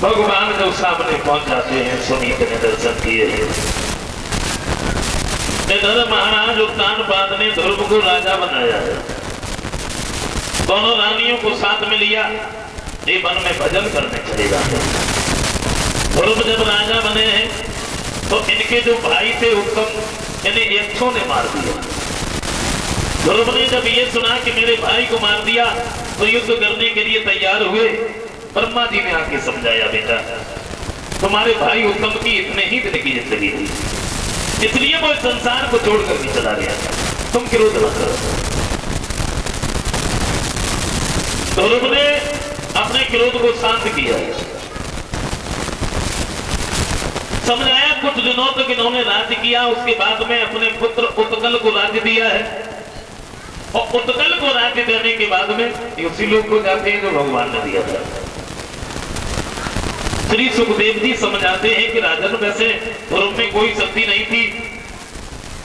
भगवान जब सामने पहुंच जाते हैं, सुनीत ने दर्शन किए। इधर महाराज उत्तानपाद ने ध्रुव को राजा बनाया है, दोनों रानियों को साथ में लिया, ये वन में भजन करने चले जाते हैं। ध्रुव जब राजा बने हैं तो इनके जो भाई थे उत्तम, इन्हें यक्षों ने मार दिया। ध्रुव ने जब ये सुना कि मेरे भाई को मार दिया तो युद्ध करने के लिए तैयार हुए। ब्रह्मा जी ने आके समझाया, बेटा तुम्हारे भाई उत्तम की इतने ही दिन की जिंदगी थी, इसलिए वो संसार को छोड़कर भी चला गया, तुम क्रोध मत करो। ध्रुव ने अपने क्रोध को शांत किया, समझाया। कुछ दिनों तक इन्होंने राज्य किया, उसके बाद में अपने पुत्र उत्कल को राज्य दिया है, और उत्कल को राज्य देने के बाद में उसी लोग को जाते हैं जो भगवान ने दिया था। श्री सुखदेव जी समझाते हैं कि राजन वैसे ध्रुव में कोई शक्ति नहीं थी,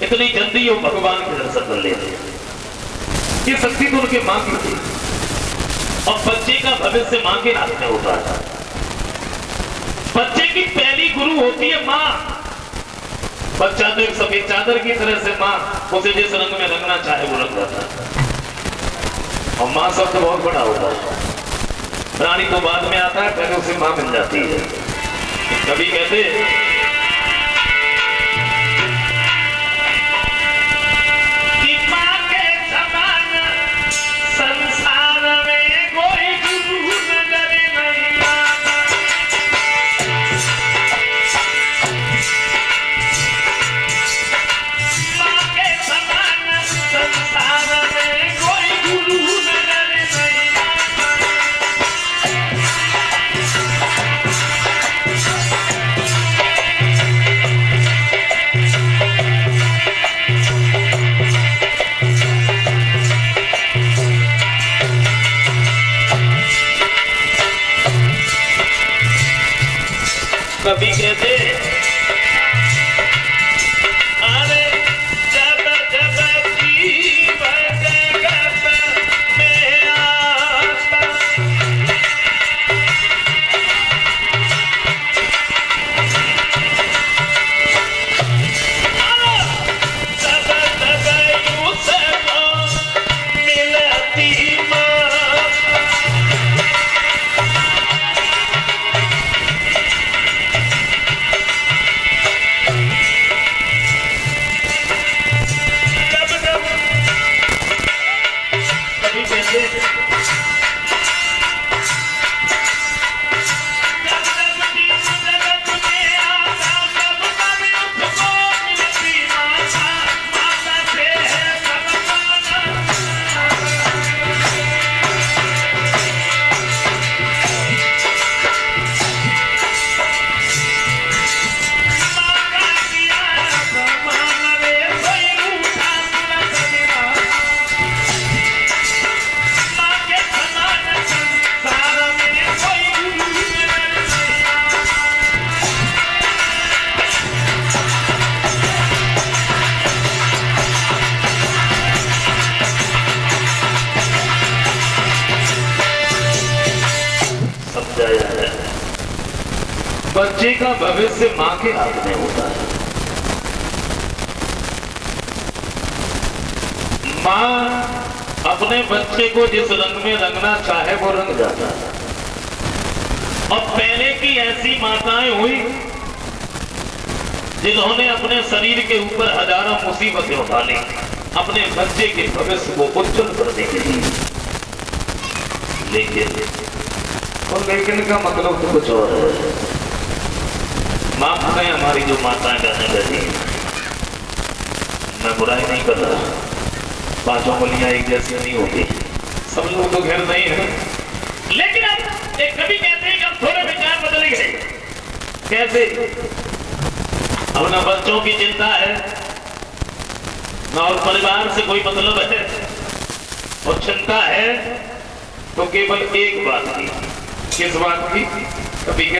इतनी जल्दी वो भगवान के दर्शन कर लेते। ये शक्ति तो उनके मां की थी, और बच्चे का भविष्य मां के हाथ में होता है। बच्चे की पहली गुरु होती है मां। बच्चा तो एक सफेद चादर की तरह से मां उसे जिस रंग में रंगना चाहे वो रंग जाता है, और मां शब्द बहुत बड़ा होता है। प्राणी तो बाद में आता है, पहले उसे मां बन जाती है। कभी कहते कि मां के समान संसार में कोई गुरु नजर नहीं आता। मां के समान संसार में कोई गुरु नजर नहीं आता। कभी कहते अरे जब जब जीव जगत में आता, तब तब उसको मिलती माता। बच्चे का भविष्य मां के हाथ में होता है। मां अपने बच्चे को जिस रंग में रंगना चाहे वो रंग जाता है। और पहले की ऐसी माताएं हुई जिन्होंने अपने शरीर के ऊपर हजारों मुसीबतें उठा ली अपने बच्चे के भविष्य को उज्जवल करने के लिए। लेकिन का मतलब तो कुछ और है। माफ करें हमारी जो माताएं बहने लगी, मैं बुराई नहीं कर रहा, पांचों बलियां एक जैसी नहीं होती, सब लोग तो घर नहीं है। लेकिन अब एक कभी कहते हैं कि अब थोड़े विचार बदल गए। कैसे? अब न बच्चों की चिंता है, न और परिवार से कोई मतलब है, और चिंता है तो केवल एक बात की। किस बात की? कभी